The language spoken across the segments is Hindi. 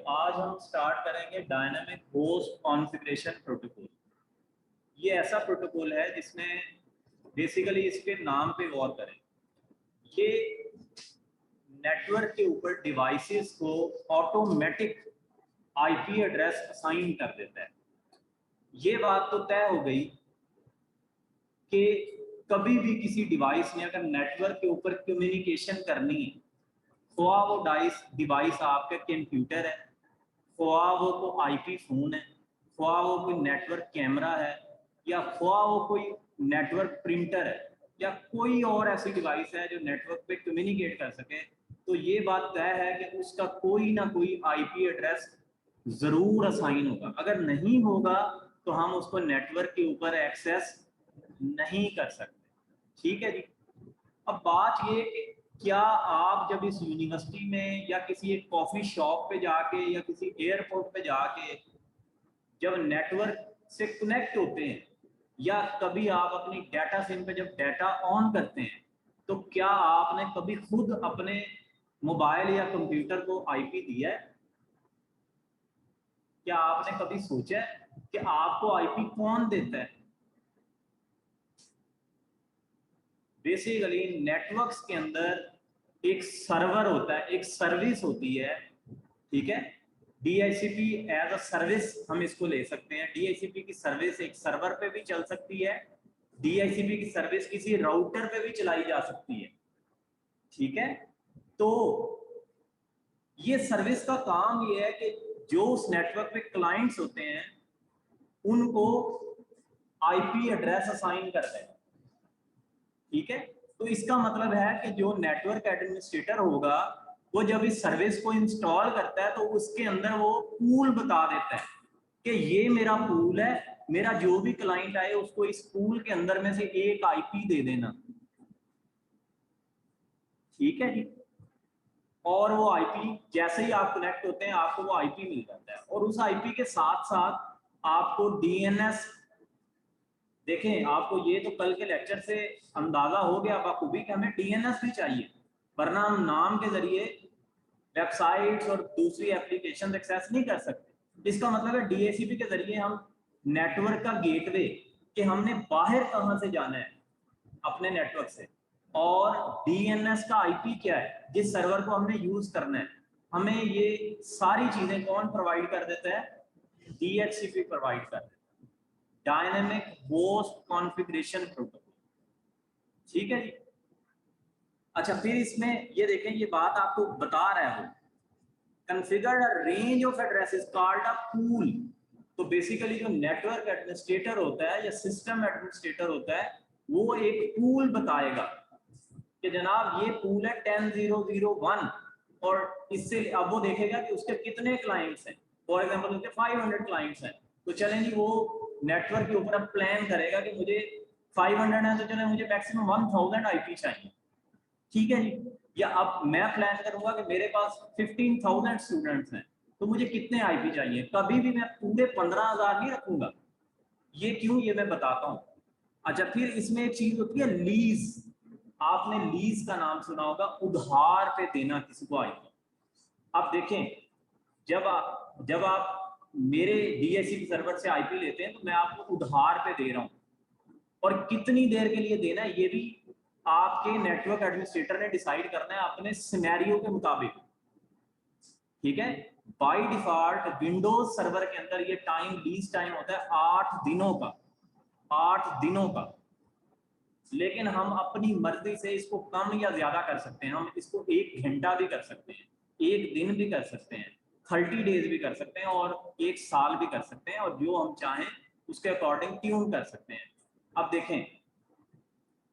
आज हम स्टार्ट करेंगे डायनामिक होस्ट कॉन्फ़िगरेशन प्रोटोकॉल। ये ऐसा प्रोटोकॉल है जिसमें बेसिकली इसके नाम पे गौर करें। ये नेटवर्क के ऊपर डिवाइसेस को ऑटोमेटिक आईपी एड्रेस असाइन कर देता है। ये बात तो तय हो गई कि कभी भी किसी डिवाइस ने अगर नेटवर्क के ऊपर कम्युनिकेशन करनी है, ख्वाह वो डिवाइस आपका कंप्यूटर है, ख्वाह वो कोई आईपी फ़ोन है, ख्वाह वो कोई नेटवर्क कैमरा है, या ख्वाह वो कोई नेटवर्क प्रिंटर है, या कोई और ऐसी डिवाइस है जो नेटवर्क पे कम्युनिकेट कर सके, तो ये बात तय है कि उसका कोई ना कोई आईपी एड्रेस ज़रूर असाइन होगा। अगर नहीं होगा तो हम उसको नेटवर्क के ऊपर एक्सेस नहीं कर सकते। ठीक है जी। अब बात ये कि क्या आप जब इस यूनिवर्सिटी में या किसी एक कॉफ़ी शॉप पे जाके या किसी एयरपोर्ट पे जाके जब नेटवर्क से कनेक्ट होते हैं, या कभी आप अपनी डाटा सिम पे जब डाटा ऑन करते हैं, तो क्या आपने कभी खुद अपने मोबाइल या कंप्यूटर को आईपी दिया है? क्या आपने कभी सोचा है कि आपको आईपी कौन देता है? बेसिकली नेटवर्क्स के अंदर एक सर्वर होता है, एक सर्विस होती है। ठीक है, डीएचसीपी एज अ सर्विस हम इसको ले सकते हैं। डीएचसीपी की सर्विस एक सर्वर पे भी चल सकती है, डीएचसीपी की सर्विस किसी राउटर पे भी चलाई जा सकती है। ठीक है, तो ये सर्विस का काम ये है कि जो उस नेटवर्क पे क्लाइंट्स होते हैं उनको आईपी एड्रेस असाइन करते हैं। ठीक है, तो इसका मतलब है कि जो नेटवर्क एडमिनिस्ट्रेटर होगा वो जब इस सर्विस को इंस्टॉल करता है तो उसके अंदर वो पूल बता देता है कि ये मेरा पूल है, मेरा जो भी क्लाइंट आए उसको इस पूल के अंदर में से एक आईपी दे देना। ठीक है जी। और वो आईपी जैसे ही आप कनेक्ट होते हैं आपको वो आईपी मिल जाता है, और उस आईपी के साथ साथ आपको डीएनएस, देखें आपको ये तो कल के लेक्चर से अंदाजा हो गया बखूबी कि हमें डीएनएस भी चाहिए, वरना हम नाम के जरिए वेबसाइट्स और दूसरी एप्लीकेशन एक्सेस नहीं कर सकते। इसका मतलब है डीएचसीपी के जरिए हम नेटवर्क का गेटवे, कि हमने बाहर कहां से जाना है अपने नेटवर्क से, और डीएनएस का आईपी क्या है जिस सर्वर को हमने यूज करना है, हमें ये सारी चीजें कौन प्रोवाइड कर देता है? डीएचसीपी प्रोवाइड कर देता है, डायनेमिक होस्ट कॉन्फ़िगरेशन प्रोटोकॉल। ठीक है जी। अच्छा, फिर इसमें ये देखें, ये बात आपको बता रहा है वो configured a range of addresses called a pool। तो बेसिकली जो नेटवर्क एडमिनिस्ट्रेटर होता है या सिस्टम एडमिनिस्ट्रेटर होता है वो एक पूल बताएगा कि जनाब ये पूल है 10001, और इससे अब वो देखेगा कि उसके कितने क्लाइंट्स हैं। फॉर एग्जांपल उसके 500 क्लाइंट्स हैं, तो चलें जी वो नेटवर्क के ऊपर अब प्लान करेगा कि मुझे 500 है तो चले मुझे मैक्सिमम 1000 आईपी चाहिए। ठीक है जी। या अब मैं प्लान करूंगा कि मेरे पास 15,000 स्टूडेंट्स हैं, तो मुझे कितने आईपी चाहिए। कभी भी मैं पूरे 15,000 नहीं रखूंगा। ये क्यों, ये मैं बताता हूँ। अच्छा, फिर इसमें एक चीज होती है लीज। आपने लीज का नाम सुना होगा, उधार पे देना किसी को आईपी। अब देखें, जब आप मेरे डीएचसीपी सर्वर से आईपी लेते हैं तो मैं आपको उधार पे दे रहा हूँ, और कितनी देर के लिए देना है ये भी आपके नेटवर्क एडमिनिस्ट्रेटर ने डिसाइड करना है अपने सिनेरियो के मुताबिक। ठीक है, बाय डिफॉल्ट विंडोज सर्वर के अंदर ये टाइम, लीज टाइम होता है 8 दिनों का, 8 दिनों का। लेकिन हम अपनी मर्जी से इसको कम या ज्यादा कर सकते हैं। हम इसको 1 घंटा भी कर सकते हैं, 1 दिन भी कर सकते हैं, 30 डेज भी कर सकते हैं, और 1 साल भी कर सकते हैं, और जो हम चाहें उसके अकॉर्डिंग ट्यून कर सकते हैं। अब देखें,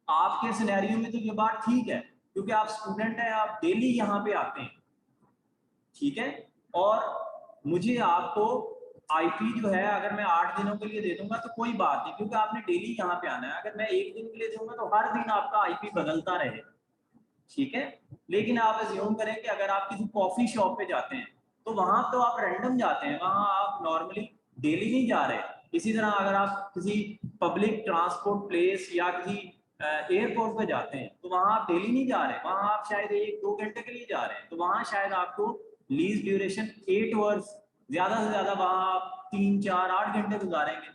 आपके सिनेरियो में तो ये बात ठीक है क्योंकि आप स्टूडेंट हैं, आप डेली यहाँ पे आते हैं। ठीक है, और मुझे आपको आईपी जो है अगर मैं 8 दिनों के लिए दे दूंगा तो कोई बात नहीं, क्योंकि आपने डेली यहाँ पे आना है। अगर मैं 1 दिन के लिए दूंगा तो हर दिन आपका आईपी बदलता रहे। ठीक है, लेकिन आप एज्यूम करें कि अगर आप किसी कॉफी शॉप पे जाते हैं तो वहां तो आप रैंडम जाते हैं, वहां आप नॉर्मली डेली नहीं जा रहे। इसी तरह अगर आप किसी पब्लिक ट्रांसपोर्ट प्लेस या किसी एयरपोर्ट पे जाते हैं तो वहां आप डेली नहीं जा रहे, वहां आप शायद 1-2 घंटे के लिए जा रहे हैं, तो वहां शायद आपको लीज ड्यूरेशन 8 आवर्स, ज्यादा से ज्यादा वहां आप 3 4 8 घंटे गुजारेंगे,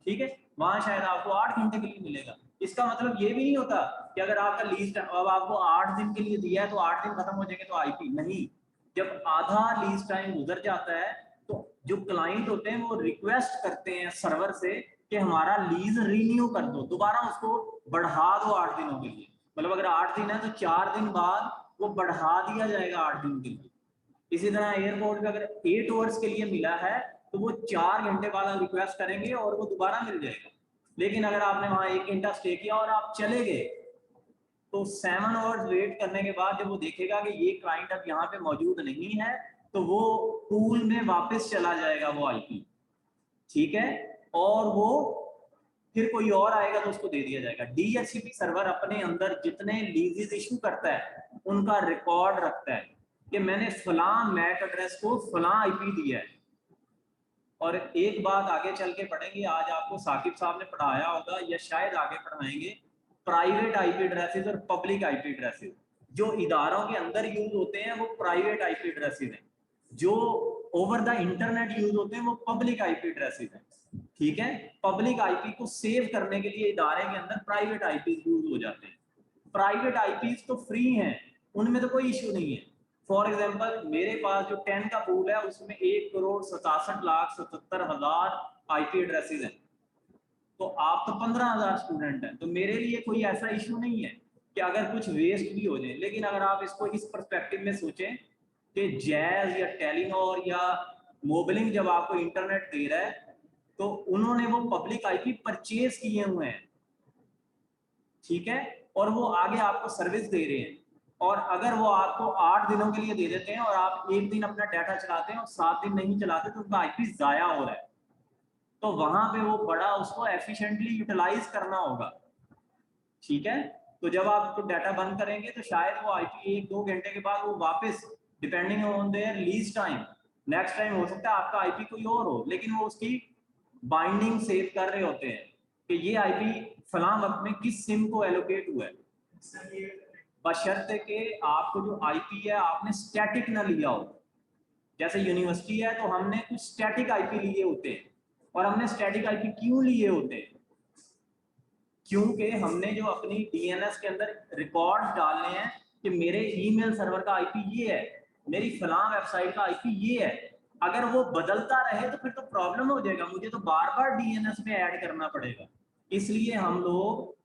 ठीक है, वहां शायद आपको 8 घंटे के लिए मिलेगा। इसका मतलब ये भी नहीं होता कि अगर आपका लीज अब आपको 8 दिन के लिए दिया है तो 8 दिन खत्म हो जाएंगे तो आईपी नहीं। जब आधा लीज टाइम गुजर जाता है तो जो क्लाइंट होते हैं वो रिक्वेस्ट करते हैं सर्वर से कि हमारा लीज रिन्यू कर दो, दोबारा उसको बढ़ा दो 8 दिनों के लिए। मतलब अगर 8 दिन है तो 4 दिन बाद वो बढ़ा दिया जाएगा 8 दिन के लिए। इसी तरह एयरपोर्ट पे अगर 8 आवर्स के लिए मिला है तो वो 4 घंटे बाद रिक्वेस्ट करेंगे और वो दोबारा मिल जाएगा। लेकिन अगर आपने वहां 1 घंटा स्टे किया और आप चले गए तो 7 आवर्स वेट करने के बाद जब वो देखेगा कि ये क्लाइंट अब यहाँ पे मौजूद नहीं है तो वो पूल में वापस चला जाएगा वो आईपी, ठीक है, और वो फिर कोई और आएगा तो उसको दे दिया जाएगा। डीएचसीपी सर्वर अपने अंदर जितने लीजेस इशू करता है उनका रिकॉर्ड रखता है कि मैंने फलां मैक एड्रेस को फलां आईपी दिया है। और एक बात आगे चल के पढ़ेंगे, आज आपको साकिब साहब ने पढ़ाया होगा या शायद आगे पढ़ाएंगे, प्राइवेट आईपी एड्रेसेस और पब्लिक आईपी एड्रेसेस। जो इदारों के अंदर यूज होते हैं वो प्राइवेट आईपी एड्रेसेस हैं, जो ओवर द इंटरनेट यूज होते हैं वो पब्लिक आईपी एड्रेसेस हैं, ठीक है। पब्लिक आईपी को सेव करने के लिए इदारे के अंदर प्राइवेट आईपी यूज हो जाते हैं। प्राइवेट आईपी तो फ्री हैं, उनमें तो कोई इश्यू नहीं है। फॉर एग्जाम्पल मेरे पास जो 10 का पूल है उसमें 1,67,77,000 आईपी एड्रेसेस हैं, तो आप तो 15,000 स्टूडेंट हैं, तो मेरे लिए कोई ऐसा इशू नहीं है कि अगर कुछ वेस्ट भी हो जाए। लेकिन अगर आप इसको इस पर्सपेक्टिव में सोचें कि जैज या टेलीनॉर या मोबिलिंग जब आपको इंटरनेट दे रहा है तो उन्होंने वो पब्लिक आईपी परचेज किए हुए हैं, ठीक है, और वो आगे आपको सर्विस दे रहे हैं। और अगर वो आपको 8 दिनों के लिए दे देते हैं और आप एक दिन अपना डाटा चलाते हैं और 7 दिन नहीं चलाते तो उनका आईपी जाया हो रहा है, तो वहां पे वो बड़ा उसको एफिशिएंटली यूटिलाइज करना होगा, ठीक है। तो जब आप तो डाटा बंद करेंगे तो शायद वो आईपी 1-2 घंटे के बाद वो वापस depending on their lease time, next time हो सकता है आपका आईपी कोई और हो, लेकिन वो उसकी बाइंडिंग सेव कर रहे होते हैं कि ये आईपी फलां वक्त में किस सिम को एलोकेट हुआ है, बशर्ते कि आपको जो आईपी है आपने स्टैटिक ना लिया हो। जैसे यूनिवर्सिटी है तो हमने कुछ स्टैटिक आईपी लिए होते हैं, और हमने स्टैटिक आईपी क्यों लिए होते हैं, क्योंकि हमने जो अपनी डीएनएस के अंदर रिकॉर्ड डालने हैं कि मेरे ईमेल सर्वर का आईपी ये है, मेरी फलां वेबसाइट का आईपी ये है। अगर वो बदलता रहे तो फिर तो प्रॉब्लम हो जाएगा, मुझे तो बार बार डीएनएस में ऐड करना पड़ेगा। इसलिए हम लोग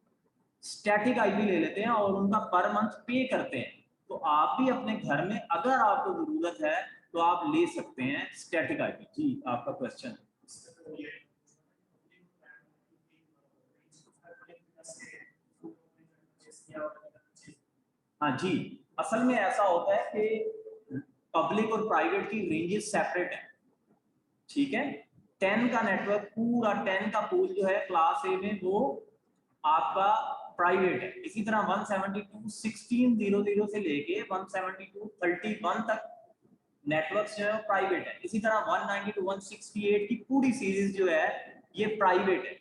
स्टैटिक आईपी ले लेते हैं और उनका पर मंथ पे करते हैं। तो आप भी अपने घर में अगर आपको जरूरत है तो आप ले सकते हैं स्टैटिक आईपी। जी आपका क्वेश्चन। हाँ जी, असल में ऐसा होता है कि पब्लिक और प्राइवेट की रेंजेस सेपरेट है, ठीक है। 10 का नेटवर्क पूरा 10 का पूल जो है क्लास ए में वो आपका प्राइवेट है। इसी तरह 172.16.0.0 से लेके 172.31 तक नेटवर्क्स जो है प्राइवेट है। इसी तरह 192.168 की पूरी सीरीज जो है ये प्राइवेट है,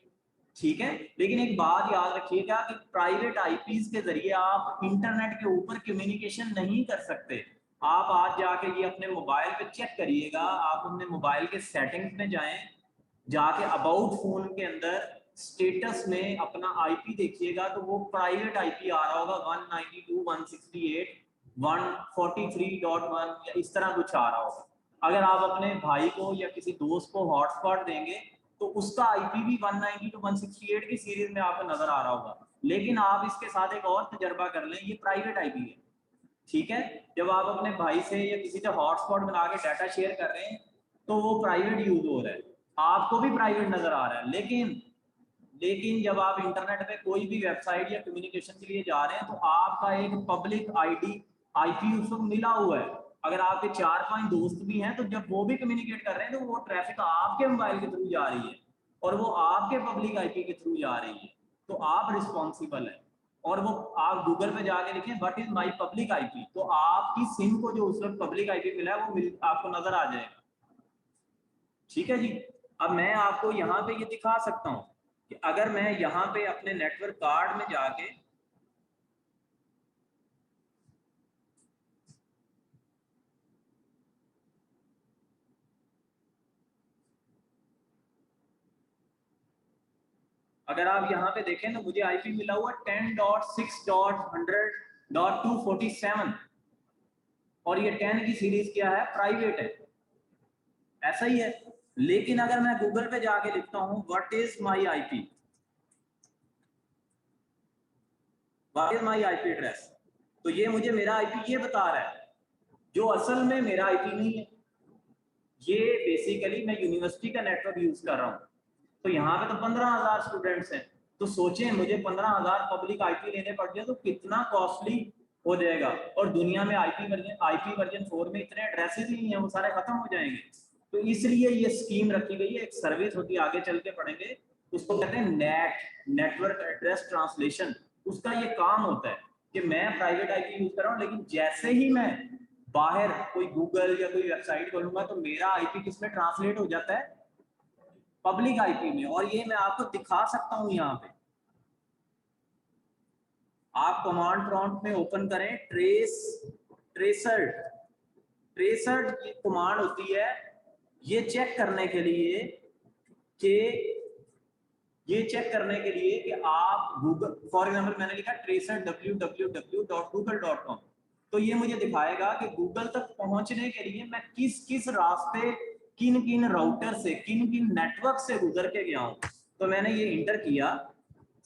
ठीक है। लेकिन एक बात याद रखिएगा कि प्राइवेट आईपीज के जरिए आप इंटरनेट के ऊपर कम्युनिकेशन नहीं कर सकते। आप आज जाके ये अपने मोबाइल पे चेक करिएगा, आप अपने मोबाइल के सेटिंग्स में जाएं, जाके अबाउट फोन के अंदर स्टेटस में अपना आईपी देखिएगा तो वो प्राइवेट आईपी आ रहा होगा 192.168.143.1 या इस तरह कुछ आ रहा होगा। अगर आप अपने भाई को या किसी दोस्त को हॉटस्पॉट देंगे तो उसका आईपी भी 192.168 की सीरीज में आपको नजर आ रहा होगा। लेकिन आप इसके साथ एक और तजर्बा कर लें, ये प्राइवेट आईपी है, ठीक है। जब आप अपने भाई से या किसी से हॉटस्पॉट बना के डाटा शेयर कर रहे हैं तो वो प्राइवेट यूज हो रहा है, आपको भी प्राइवेट नजर आ रहा है। लेकिन जब आप इंटरनेट पे कोई भी वेबसाइट या कम्युनिकेशन के लिए जा रहे हैं तो आपका एक पब्लिक आईडी आईपी उसको मिला हुआ है। अगर आपके 4-5 दोस्त भी हैं तो जब वो भी कम्युनिकेट कर रहे हैं तो वो ट्रैफिक आपके मोबाइल के थ्रू जा रही है और वो आपके पब्लिक आईपी के थ्रू जा रही है, तो आप रिस्पॉन्सिबल है। और वो आप गूगल पे जाके लिखें what is my public IP, तो आपकी सिम को जो उस वक्त पब्लिक आईपी मिला है वो आपको नजर आ जाएगा, ठीक है जी। अब मैं आपको यहाँ पे ये दिखा सकता हूँ कि अगर मैं यहाँ पे अपने नेटवर्क कार्ड में जाके अगर आप यहाँ पे देखें तो मुझे आईपी मिला हुआ 10.6.100.247 और ये 10 की सीरीज क्या है, प्राइवेट है, ऐसा ही है। लेकिन अगर मैं गूगल पे जाके लिखता हूँ what is my IP, what is my IP address, तो ये मुझे मेरा आईपी ये बता रहा है, जो असल में मेरा आईपी नहीं है। ये बेसिकली मैं यूनिवर्सिटी का नेटवर्क यूज कर रहा हूँ, तो यहाँ पे तो 15,000 स्टूडेंट्स हैं, तो सोचें मुझे 15,000 पब्लिक आईपी लेने पड़ जाए तो कितना कॉस्टली हो जाएगा। और दुनिया में आईपी वर्जन 4 में इतने एड्रेसेस ही नहीं है, वो सारे खत्म हो जाएंगे। तो इसलिए ये स्कीम रखी गई है, एक सर्विस होती है, आगे चल के पढ़ेंगे, उसको कहते हैं नेटवर्क एड्रेस ट्रांसलेशन। उसका ये काम होता है कि मैं प्राइवेट आईपी यूज कर रहा हूँ, लेकिन जैसे ही मैं बाहर कोई गूगल या कोई वेबसाइट खोलूंगा तो मेरा आईपी किस में ट्रांसलेट हो जाता है, पब्लिक आईपी में। और ये मैं आपको दिखा सकता हूं, यहाँ पे आप कमांड प्रॉम्प्ट में ओपन करें ट्रेसर्ड की कमांड होती है, ये चेक करने के लिए कि आप गूगल, फॉर एग्जांपल मैंने लिखा ट्रेसर www.google.com, तो ये मुझे दिखाएगा कि गूगल तक पहुंचने के लिए मैं किस किस रास्ते, किन किन राउटर से, किन किन नेटवर्क से गुजर के गया हूं। तो मैंने ये इंटर किया,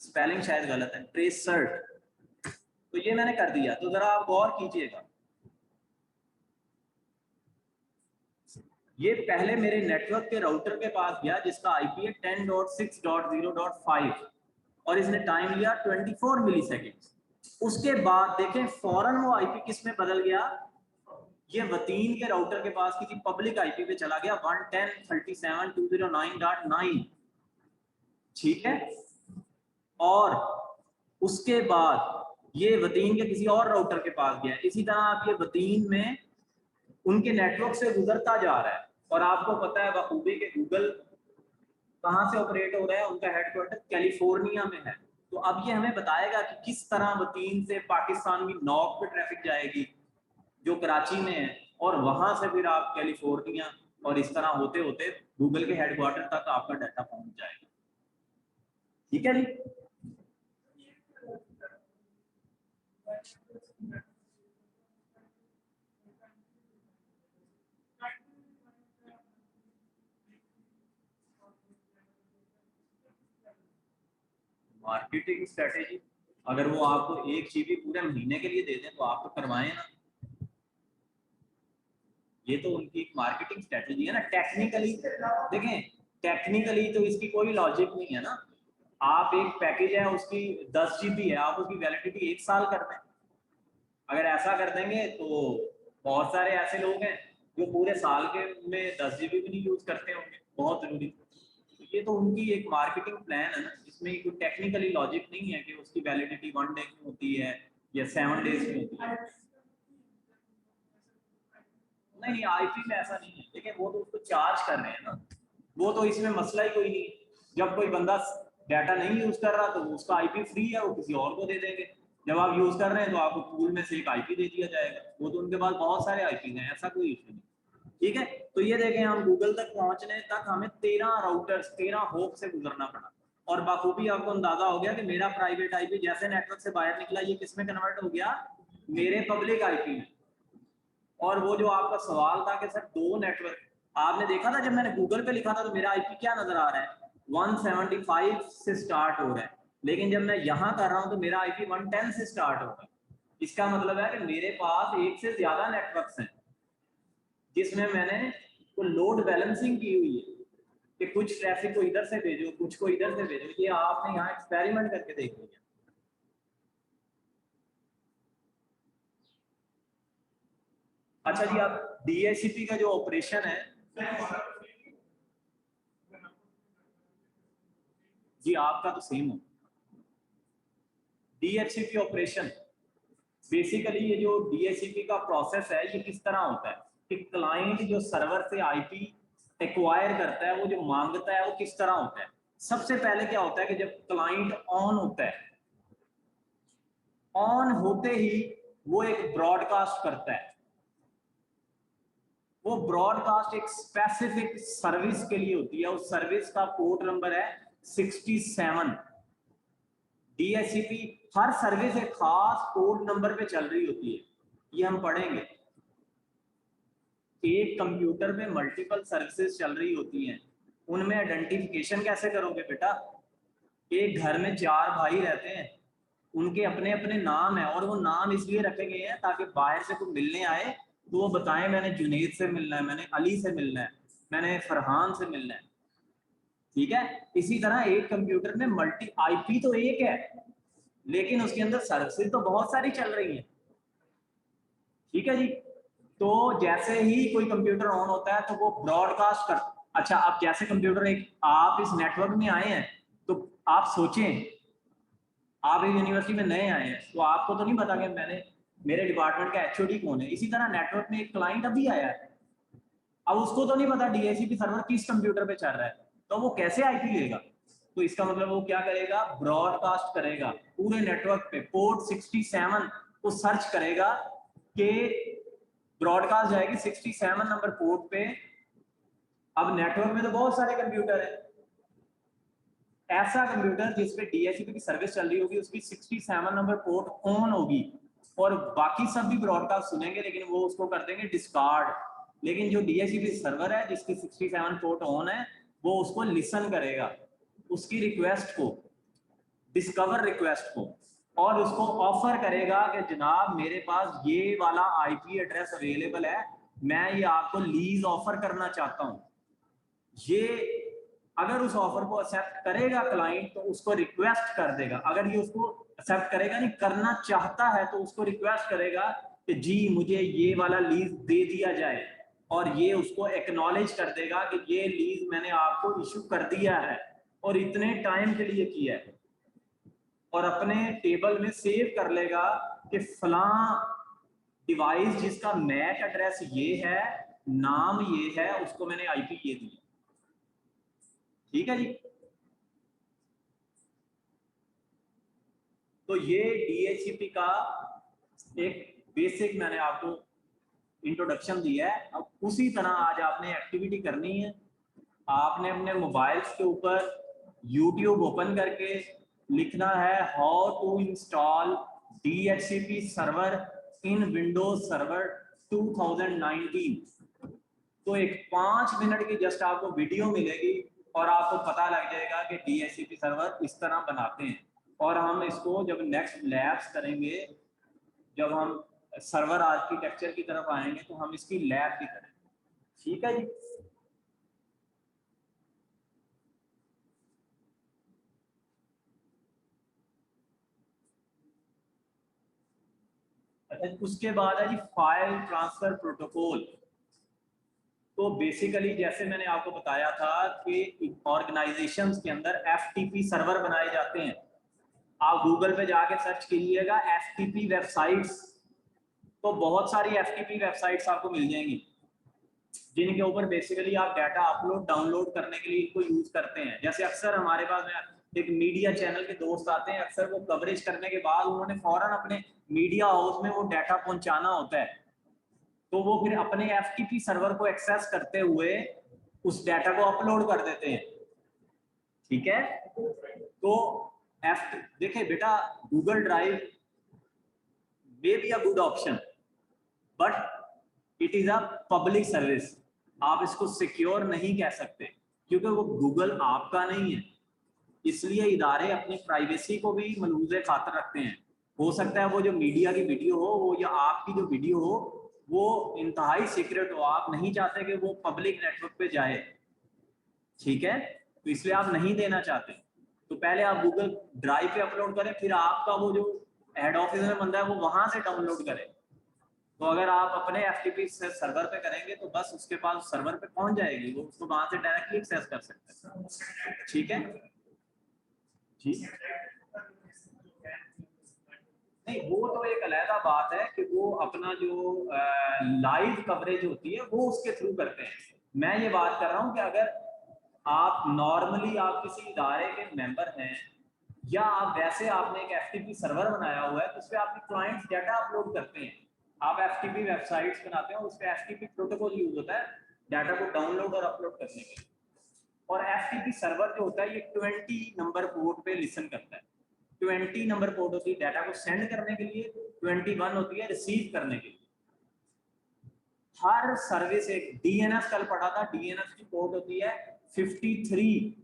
स्पेलिंग शायद गलत है, ट्रेसर्ड, तो ये मैंने कर दिया। तो जरा आप गौर कीजिएगा, ये पहले मेरे नेटवर्क के राउटर के पास गया जिसका आईपी है 10.6.0.5 और इसने टाइम लिया 24 मिलीसेकंड। उसके बाद देखें फौरन वो आईपी किस में बदल गया, ये वतीन के राउटर के पास किसी पब्लिक आईपी पे चला गया 110.37.209.9, ठीक है। और उसके बाद ये वतीन के किसी और राउटर के पास गया। इसी तरह आप ये वतीन में उनके नेटवर्क से गुजरता जा रहा है। और आपको पता है बखूबी के गूगल कहाँ से ऑपरेट हो रहा है, उनका हेडक्वार्टर कैलिफोर्निया में है। तो अब ये हमें बताएगा कि किस तरह वतीन से पाकिस्तान की नॉक पे ट्रैफिक जाएगी जो कराची में है, और वहां से फिर आप कैलिफोर्निया, और इस तरह होते होते गूगल के हेडक्वार्टर तक आपका डाटा पहुंच जाएगा। ठीक है जी। मार्केटिंग स्ट्रेटेजी, अगर वो आपको 1 GB पूरे महीने के लिए दे दें तो आप तो करवाएं ना, ये तो उनकी एक मार्केटिंग स्ट्रेटेजी है ना। टेक्निकली देखें, टेक्निकली तो इसकी कोई लॉजिक नहीं है ना। आप एक पैकेज है उसकी 10 GB है, आप उसकी वैलिडिटी 1 साल कर दें। अगर ऐसा कर देंगे तो बहुत सारे ऐसे लोग हैं जो पूरे साल के में 10 GB भी नहीं यूज करते होंगे, बहुत जरूरी। ये तो उनकी एक मार्केटिंग प्लान है ना, इसमें कोई टेक्निकली लॉजिक नहीं है कि उसकी वैलिडिटी 1 डे की होती है या 7 डेज की होती है। नहीं, आईपी में ऐसा नहीं है, लेकिन वो तो उसको चार्ज कर रहे हैं ना, वो तो इसमें मसला ही कोई नहीं। जब कोई बंदा डाटा नहीं यूज कर रहा तो उसका आईपी फ्री है, वो किसी और को दे देंगे। जब आप यूज कर रहे हैं तो आपको पूल में से एक आईपी दे दिया जाएगा, वो तो उनके पास बहुत सारे आईपी हैं, ऐसा कोई इशू नहीं। ठीक है, तो ये देखें हम गूगल तक पहुंचने तक हमें 13 राउटर्स 13 होप से गुजरना पड़ा। और बाखूबी आपको अंदाजा हो गया कि मेरा प्राइवेट आईपी जैसे नेटवर्क से बाहर निकला ये किस में कन्वर्ट हो गया, मेरे पब्लिक आईपी में। और वो जो आपका सवाल था कि सर 2 नेटवर्क, आपने देखा था जब मैंने गूगल पे लिखा था तो मेरा आईपी क्या नजर आ रहा है, 175 से स्टार्ट हो रहा है, लेकिन जब मैं यहाँ कर रहा हूँ तो मेरा आईपी 110 से स्टार्ट हो रहा है। इसका मतलब है कि मेरे पास एक से ज्यादा नेटवर्क्स हैं जिसमें मैंने तो लोड बैलेंसिंग की हुई है कि कुछ ट्रैफिक को इधर से भेजो, कुछ को इधर से भेजो। ये आपने यहाँ एक्सपेरिमेंट करके देख लिया। अच्छा जी, आप डीएचसीपी का जो ऑपरेशन है, जी आपका तो सेम हो। डीएचसीपी ऑपरेशन बेसिकली ये जो डीएचसीपी का प्रोसेस है ये किस तरह होता है कि क्लाइंट जो सर्वर से आईपी एक्वायर करता है, वो जो मांगता है वो किस तरह होता है। सबसे पहले क्या होता है कि जब क्लाइंट ऑन होता है, ऑन होते ही वो एक ब्रॉडकास्ट करता है। वो ब्रॉडकास्ट एक स्पेसिफिक सर्विस के लिए होती है, उस सर्विस का पोर्ट नंबर है 67। DHCP हर सर्विस एक खास पोर्ट नंबर पे चल रही होती है, ये हम पढ़ेंगे। एक कंप्यूटर में मल्टीपल सर्विसेज चल रही होती हैं, उनमें आइडेंटिफिकेशन कैसे करोगे बेटा? एक घर में 4 भाई रहते हैं, उनके अपने अपने नाम है, और वो नाम इसलिए रखे गए हैं ताकि बाहर से कोई मिलने आए तो वो बताएं मैंने जुनेद से मिलना है, मैंने अली से मिलना है, मैंने फरहान से मिलना है। ठीक है, इसी तरह एक कंप्यूटर में मल्टी आईपी तो एक है, लेकिन उसके अंदर सर्विसेज तो बहुत सारी चल रही हैं। ठीक है जी, तो जैसे ही कोई कंप्यूटर ऑन होता है तो वो ब्रॉडकास्ट कर, अच्छा अब जैसे कंप्यूटर एक आप इस नेटवर्क में आए हैं, तो आप सोचें आप एक यूनिवर्सिटी में नए आए हैं तो आपको तो नहीं पता कि मैंने मेरे डिपार्टमेंट का एचओडी कौन है। इसी तरह नेटवर्क में एक क्लाइंट अभी आया है, अब उसको तो नहीं पता डीएचसीपी सर्वर किस कंप्यूटर पे चल रहा है, तो वो कैसे आईपी लेगा? तो इसका मतलब वो क्या करेगा, ब्रॉडकास्ट करेगा पूरे नेटवर्क पे, पोर्ट 67 को सर्च करेगा कि ब्रॉडकास्ट जाएगी 67 नंबर पोर्ट पे। अब नेटवर्क में तो बहुत सारे कंप्यूटर है, ऐसा कंप्यूटर जिसपे डीएचसीपी की सर्विस चल रही होगी उसकी 67 नंबर पोर्ट ऑन होगी, और बाकी सब भी ब्रॉडकास्ट सुनेंगे लेकिन वो उसको कर देंगे डिस्कार्ड। लेकिन जो डीएचसीपी सर्वर है जिसकी 67 पोर्ट ऑन है वो उसको लिसन करेगा, उसकी रिक्वेस्ट को, डिस्कवर रिक्वेस्ट को, और उसको ऑफर करेगा कि जनाब मेरे पास ये वाला आईपी एड्रेस अवेलेबल है, मैं ये आपको लीज ऑफर करना चाहता हूं। ये अगर उस ऑफर को एक्सेप्ट करेगा क्लाइंट तो उसको रिक्वेस्ट कर देगा, अगर ये उसको एक्सेप्ट करेगा नहीं करना चाहता है तो उसको रिक्वेस्ट करेगा कि जी मुझे ये वाला लीज दे दिया जाए, और ये उसको एक्नॉलेज कर देगा कि ये लीज मैंने आपको इशू कर दिया है और इतने टाइम के लिए किया है, और अपने टेबल में सेव कर लेगा कि फलां डिवाइस जिसका मैक एड्रेस ये है, नाम ये है, उसको मैंने आईपी ये दिया। ठीक है जी, तो ये डीएचसीपी का एक बेसिक मैंने आपको इंट्रोडक्शन दिया है। अब उसी तरह आज आपने एक्टिविटी करनी है, आपने अपने मोबाइल्स के ऊपर यूट्यूब ओपन करके लिखना है how to install DHCP server in Windows server 2019। तो एक 5 मिनट की जस्ट आपको वीडियो मिलेगी और आपको पता लग जाएगा कि डीएचसीपी सर्वर इस तरह बनाते हैं, और हम इसको जब नेक्स्ट लैब्स करेंगे, जब हम सर्वर आर्किटेक्चर की तरफ आएंगे तो हम इसकी लैब भी करेंगे। ठीक है जी, अच्छा उसके बाद है जी फाइल ट्रांसफर प्रोटोकॉल। तो बेसिकली जैसे मैंने आपको बताया था कि ऑर्गेनाइजेशंस के अंदर एफटीपी सर्वर बनाए जाते हैं। आप गूगल पे जाके सर्च कीजिएगा एफटीपी वेबसाइट्स, तो बहुत सारी एफटीपी वेबसाइट्स आपको मिल जाएंगी जिनके ऊपर बेसिकली आप डाटा अपलोड डाउनलोड करने के लिए इनको यूज करते हैं। जैसे अक्सर हमारे पास में एक मीडिया चैनल के दोस्त आते हैं, अक्सर वो कवरेज करने के बाद उन्होंने फौरन अपने मीडिया हाउस में वो डाटा पहुंचाना होता है, तो वो फिर अपने एफटीपी सर्वर को एक्सेस करते हुए उस डाटा को अपलोड कर देते हैं। ठीक है, तो एफ देखिए बेटा, Google drive may be a good option but it is a public service. आप इसको सिक्योर नहीं कह सकते क्योंकि वो गूगल आपका नहीं है, इसलिए इदारे अपनी प्राइवेसी को भी मलूज़े खातर रखते हैं। हो सकता है वो जो मीडिया की वीडियो हो वो या आपकी जो वीडियो हो वो इंतहाई सीक्रेट हो, आप नहीं चाहते कि वो पब्लिक नेटवर्क पे जाए। ठीक है, तो इसलिए आप नहीं देना चाहते, तो पहले आप गूगल ड्राइव पे अपलोड करें, फिर आपका वो जो हेड ऑफिस में बंदा है वो वहां से डाउनलोड करे। तो अगर आप अपने एफटीपी से सर्वर पे करेंगे तो बस उसके पास सर्वर पे पहुंच जाएगी, वो उसको वहां से डायरेक्टली एक्सेस कर सकते हैं। ठीक है जी, नहीं वो तो एक अलहदा बात है कि वो अपना जो लाइव कवरेज होती है वो उसके थ्रू करते हैं। मैं ये बात कर रहा हूँ कि अगर आप नॉर्मली आप किसी इदारे के मेंबर हैं या आप वैसे आपने एक एफटीपी सर्वर बनाया हुआ है तो उस पर आपके क्लाइंट्स डाटा अपलोड करते हैं, आप एफटीपी वेबसाइट्स बनाते हैं, उस पर एफटीपी प्रोटोकॉल यूज होता है डाटा को डाउनलोड और अपलोड करने के लिए। और एफटीपी सर्वर जो होता है ये 20 नंबर पोर्ट पे लिसन करता है। 20 नंबर पोर्ट होती है डाटा को सेंड करने के लिए, 21 होती है रिसीव करने के लिए। हर सर्विस एक डीएनएस कल पढ़ा था, डीएनएस की पोर्ट होती है 53।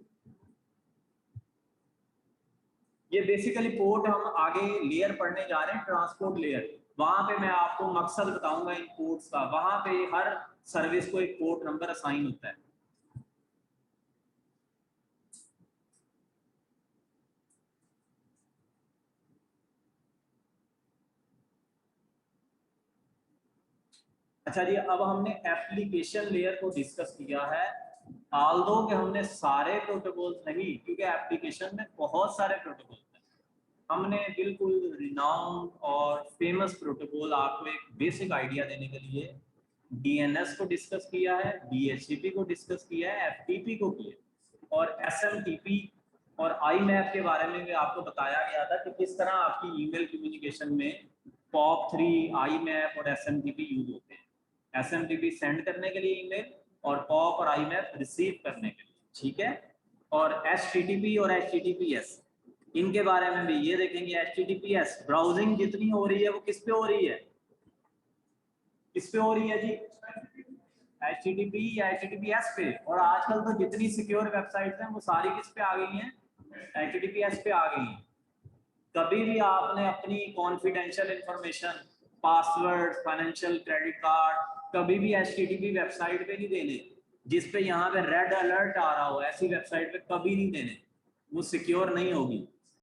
ये बेसिकली पोर्ट हम आगे लेयर पढ़ने जा रहे हैं, ट्रांसपोर्ट लेयर, वहां पे मैं आपको मकसद बताऊंगा इन पोर्ट्स का। वहां पे हर सर्विस को एक पोर्ट नंबर असाइन होता है। अच्छा जी, अब हमने एप्लीकेशन लेयर को डिस्कस किया है। ऑल्दो कि हमने सारे प्रोटोकॉल्स नहीं, क्योंकि एप्लीकेशन में बहुत सारे प्रोटोकॉल हैं, हमने बिल्कुल रिनाउंड और फेमस प्रोटोकॉल आपको एक बेसिक आइडिया देने के लिए डीएनएस को डिस्कस किया है, डीएचसीपी को डिस्कस किया है, एफटीपी को किया, और एसएमटीपी और आईमैप के बारे में भी आपको बताया गया था कि किस तरह आपकी ईमेल कम्युनिकेशन में POP3, आईमैप और एसएमटीपी यूज होते हैं। एसएमटीपी सेंड करने के लिए ईमेल और POP और आईमैप रिसीव करने के लिए, ठीक है। और एचटीटीपी और एचटीटीपीएस, इनके बारे में भी ये देखेंगे। एचटीटीपीएस ब्राउजिंग जितनी हो रही है वो किस पे हो रही है, किस पे हो रही है जी, HTTP या HTTPS पे। और आजकल तो जितनी सिक्योर वेबसाइट्स हैं वो सारी किस पे आ गई हैं, HTTPS पे आ गई हैं। कभी भी आपने अपनी confidential information, password, financial, credit card, कभी भी HTTP वेबसाइट पे नहीं देने जिस पे यहाँ पे रेड अलर्ट आ रहा हो, ऐसी वेबसाइट पे कभी नहीं देने, वो सिक्योर नहीं होगी।